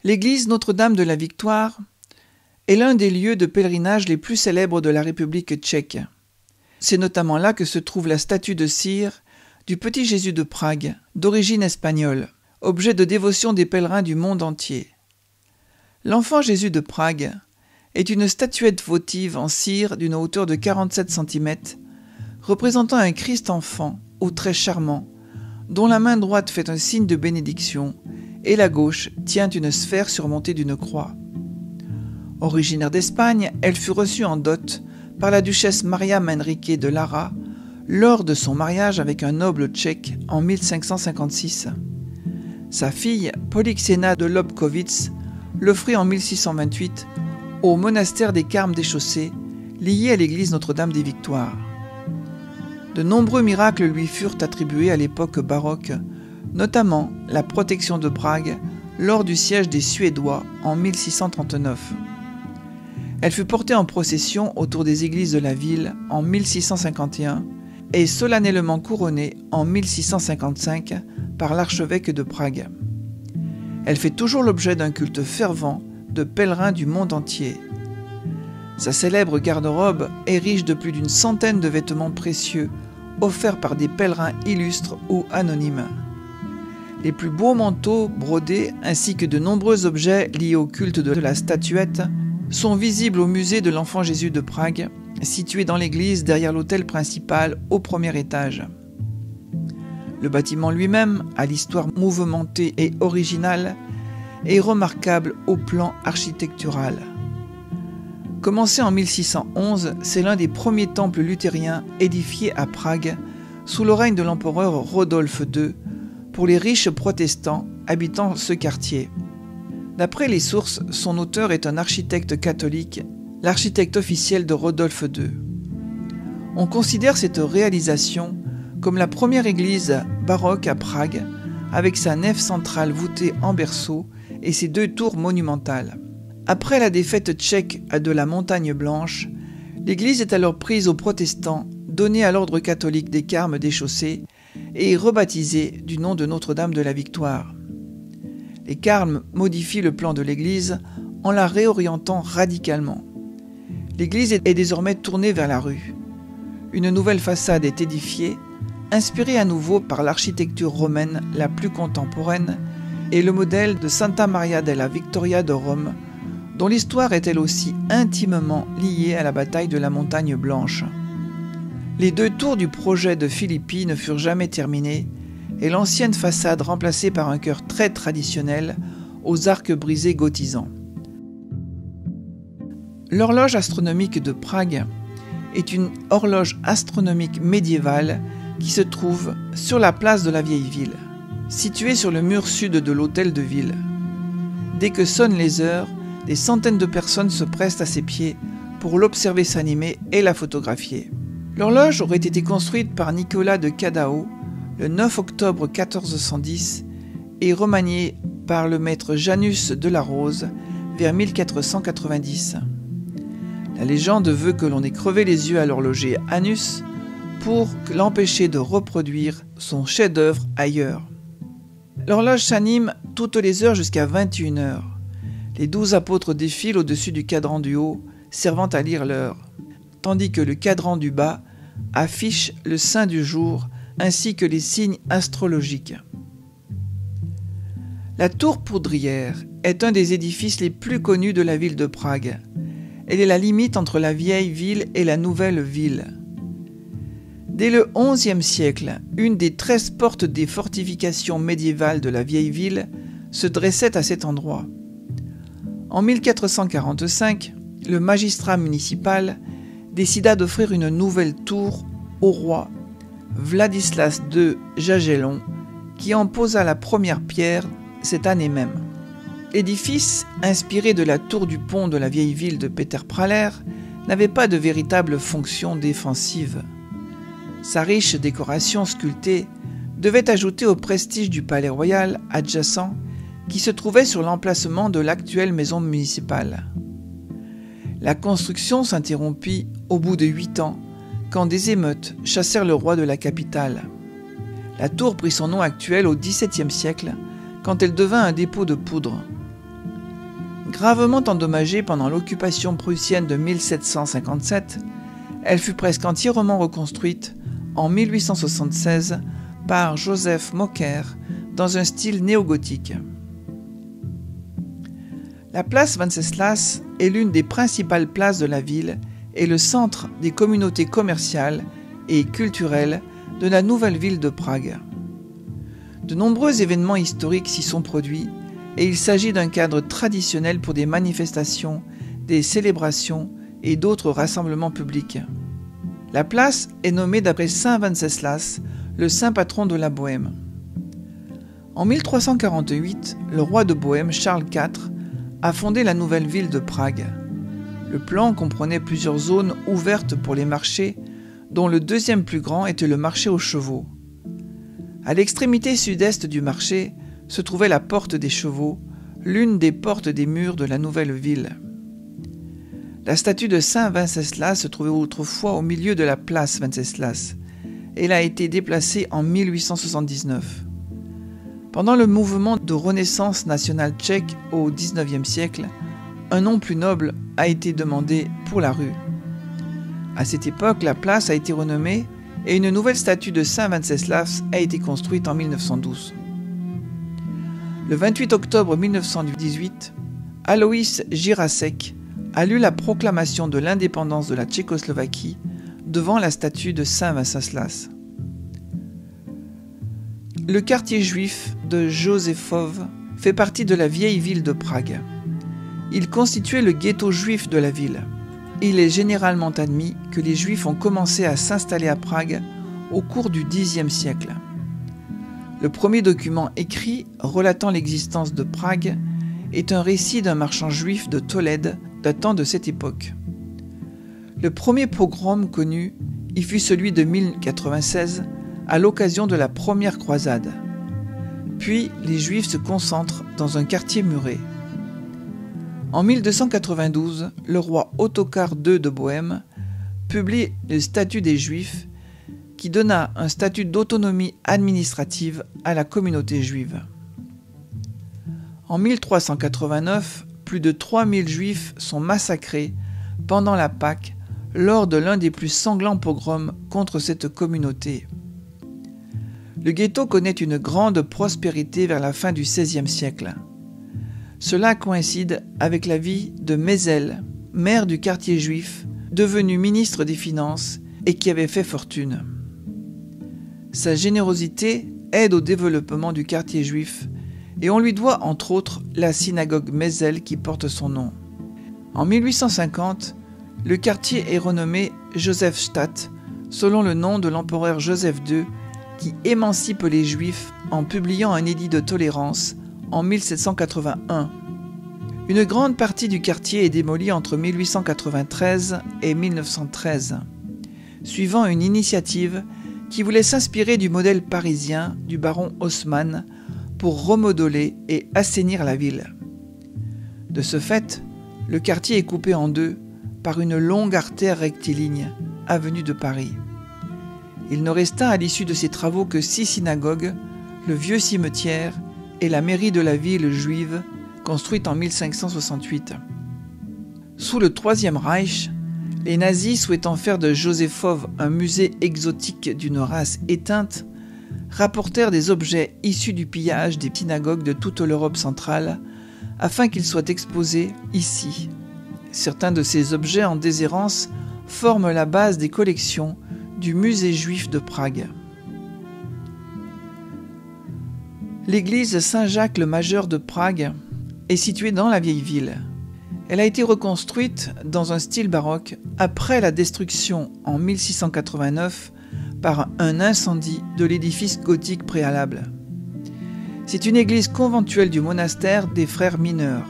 L'église Notre-Dame de la Victoire est l'un des lieux de pèlerinage les plus célèbres de la République tchèque. C'est notamment là que se trouve la statue de cire du petit Jésus de Prague, d'origine espagnole, objet de dévotion des pèlerins du monde entier. L'enfant Jésus de Prague est une statuette votive en cire d'une hauteur de 47 cm, représentant un Christ enfant aux traits charmants, dont la main droite fait un signe de bénédiction et la gauche tient une sphère surmontée d'une croix. Originaire d'Espagne, elle fut reçue en dot par la duchesse Maria Manrique de Lara lors de son mariage avec un noble tchèque en 1556. Sa fille, Polyxena de Lobkowicz, l'offrit en 1628 au monastère des Carmes déchaussés, lié à l'église Notre-Dame des Victoires. De nombreux miracles lui furent attribués à l'époque baroque, notamment la protection de Prague lors du siège des Suédois en 1639. Elle fut portée en procession autour des églises de la ville en 1651 et solennellement couronnée en 1655 par l'archevêque de Prague. Elle fait toujours l'objet d'un culte fervent de pèlerins du monde entier. Sa célèbre garde-robe est riche de plus d'une centaine de vêtements précieux offerts par des pèlerins illustres ou anonymes. Les plus beaux manteaux brodés ainsi que de nombreux objets liés au culte de la statuette sont visibles au musée de l'Enfant Jésus de Prague, situé dans l'église derrière l'autel principal au premier étage. Le bâtiment lui-même, à l'histoire mouvementée et originale, est remarquable au plan architectural. Commencé en 1611, c'est l'un des premiers temples luthériens édifiés à Prague sous le règne de l'empereur Rodolphe II pour les riches protestants habitant ce quartier. D'après les sources, son auteur est un architecte catholique, l'architecte officiel de Rodolphe II. On considère cette réalisation comme la première église baroque à Prague, avec sa nef centrale voûtée en berceau et ses deux tours monumentales. Après la défaite tchèque de la Montagne Blanche, l'église est alors prise aux protestants, donnée à l'ordre catholique des Carmes déchaussés et rebaptisée du nom de Notre-Dame de la Victoire. Les Carmes modifient le plan de l'église en la réorientant radicalement. L'église est désormais tournée vers la rue. Une nouvelle façade est édifiée, inspirée à nouveau par l'architecture romaine la plus contemporaine et le modèle de Santa Maria della Vittoria de Rome, dont l'histoire est elle aussi intimement liée à la bataille de la Montagne Blanche. Les deux tours du projet de Filippi ne furent jamais terminées et l'ancienne façade remplacée par un chœur très traditionnel aux arcs brisés gothisants. L'horloge astronomique de Prague est une horloge astronomique médiévale qui se trouve sur la place de la Vieille Ville, située sur le mur sud de l'hôtel de ville. Dès que sonnent les heures, des centaines de personnes se pressent à ses pieds pour l'observer s'animer et la photographier. L'horloge aurait été construite par Nicolas de Cadao le 9 octobre 1410 et remaniée par le maître Janus de la Rose vers 1490. La légende veut que l'on ait crevé les yeux à l'horloger Anus pour l'empêcher de reproduire son chef-d'œuvre ailleurs. L'horloge s'anime toutes les heures jusqu'à 21 h. Les 12 apôtres défilent au-dessus du cadran du haut, servant à lire l'heure, tandis que le cadran du bas affiche le saint du jour ainsi que les signes astrologiques. La tour poudrière est un des édifices les plus connus de la ville de Prague. Elle est la limite entre la vieille ville et la nouvelle ville. Dès le XIe siècle, une des 13 portes des fortifications médiévales de la vieille ville se dressait à cet endroit. En 1445, le magistrat municipal décida d'offrir une nouvelle tour au roi Vladislas II Jagellon, qui en posa la première pierre cette année même. L'édifice, inspiré de la tour du pont de la vieille ville de Peter-Praller, n'avait pas de véritable fonction défensive. Sa riche décoration sculptée devait ajouter au prestige du palais royal adjacent qui se trouvait sur l'emplacement de l'actuelle maison municipale. La construction s'interrompit au bout de 8 ans quand des émeutes chassèrent le roi de la capitale. La tour prit son nom actuel au XVIIe siècle quand elle devint un dépôt de poudre. Gravement endommagée pendant l'occupation prussienne de 1757, elle fut presque entièrement reconstruite en 1876 par Joseph Mocker dans un style néogothique. La place Wenceslas est l'une des principales places de la ville et le centre des communautés commerciales et culturelles de la nouvelle ville de Prague. De nombreux événements historiques s'y sont produits et il s'agit d'un cadre traditionnel pour des manifestations, des célébrations et d'autres rassemblements publics. La place est nommée d'après Saint Wenceslas, le saint patron de la Bohême. En 1348, le roi de Bohême, Charles IV, a fondé la nouvelle ville de Prague. Le plan comprenait plusieurs zones ouvertes pour les marchés, dont le deuxième plus grand était le marché aux chevaux. À l'extrémité sud-est du marché se trouvait la porte des chevaux, l'une des portes des murs de la nouvelle ville. La statue de Saint Wenceslas se trouvait autrefois au milieu de la place Wenceslas. Elle a été déplacée en 1879. Pendant le mouvement de renaissance nationale tchèque au XIXe siècle, un nom plus noble a été demandé pour la rue. À cette époque, la place a été renommée et une nouvelle statue de Saint Wenceslas a été construite en 1912. Le 28 octobre 1918, Alois Jirásek a lu la proclamation de l'indépendance de la Tchécoslovaquie devant la statue de Saint Wenceslas. Le quartier juif de Josefov fait partie de la vieille ville de Prague. Il constituait le ghetto juif de la ville. Il est généralement admis que les Juifs ont commencé à s'installer à Prague au cours du Xe siècle. Le premier document écrit relatant l'existence de Prague est un récit d'un marchand juif de Tolède datant de cette époque. Le premier pogrom connu y fut celui de 1096 à l'occasion de la première croisade. Puis les Juifs se concentrent dans un quartier muré. En 1292, le roi Ottokar II de Bohême publie le statut des Juifs qui donna un statut d'autonomie administrative à la communauté juive. En 1389, plus de 3000 Juifs sont massacrés pendant la Pâque lors de l'un des plus sanglants pogroms contre cette communauté. Le ghetto connaît une grande prospérité vers la fin du XVIe siècle. Cela coïncide avec la vie de Mézel, maire du quartier juif, devenu ministre des Finances et qui avait fait fortune. Sa générosité aide au développement du quartier juif et on lui doit entre autres la synagogue Mézel qui porte son nom. En 1850, le quartier est renommé Josefstadt selon le nom de l'empereur Joseph II qui émancipe les Juifs en publiant un édit de tolérance en 1781. Une grande partie du quartier est démolie entre 1893 et 1913, suivant une initiative qui voulait s'inspirer du modèle parisien du baron Haussmann pour remodeler et assainir la ville. De ce fait, le quartier est coupé en deux par une longue artère rectiligne, avenue de Paris. Il ne resta à l'issue de ces travaux que 6 synagogues, le vieux cimetière et la mairie de la ville juive, construite en 1568. Sous le Troisième Reich, les nazis, souhaitant faire de Josefov un musée exotique d'une race éteinte, rapportèrent des objets issus du pillage des synagogues de toute l'Europe centrale afin qu'ils soient exposés ici. Certains de ces objets en déshérence forment la base des collections du musée juif de Prague. L'église Saint-Jacques le Majeur de Prague est située dans la vieille ville. Elle a été reconstruite dans un style baroque après la destruction en 1689 par un incendie de l'édifice gothique préalable. C'est une église conventuelle du monastère des Frères mineurs.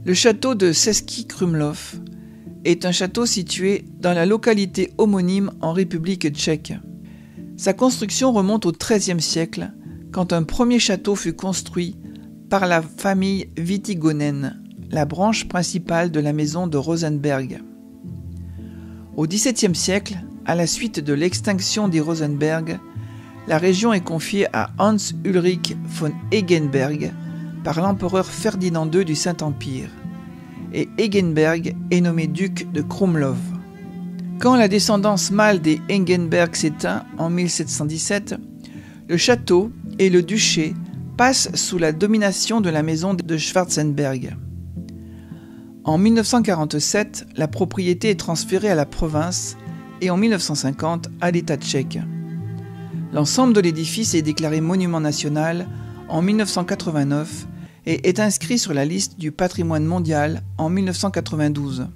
Le château de Český Krumlov est un château situé dans la localité homonyme en République tchèque. Sa construction remonte au XIIIe siècle, quand un premier château fut construit par la famille Witigonen, la branche principale de la maison de Rosenberg. Au XVIIe siècle, à la suite de l'extinction des Rosenberg, la région est confiée à Hans Ulrich von Egenberg par l'empereur Ferdinand II du Saint-Empire, et Eggenberg est nommé duc de Krumlov. Quand la descendance mâle des Eggenberg s'éteint en 1717, le château et le duché passent sous la domination de la maison de Schwarzenberg. En 1947, la propriété est transférée à la province et en 1950 à l'État tchèque. L'ensemble de l'édifice est déclaré monument national en 1989 et est inscrit sur la liste du patrimoine mondial en 1992.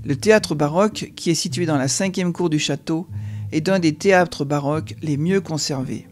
Le théâtre baroque, qui est situé dans la 5e cour du château, est un des théâtres baroques les mieux conservés.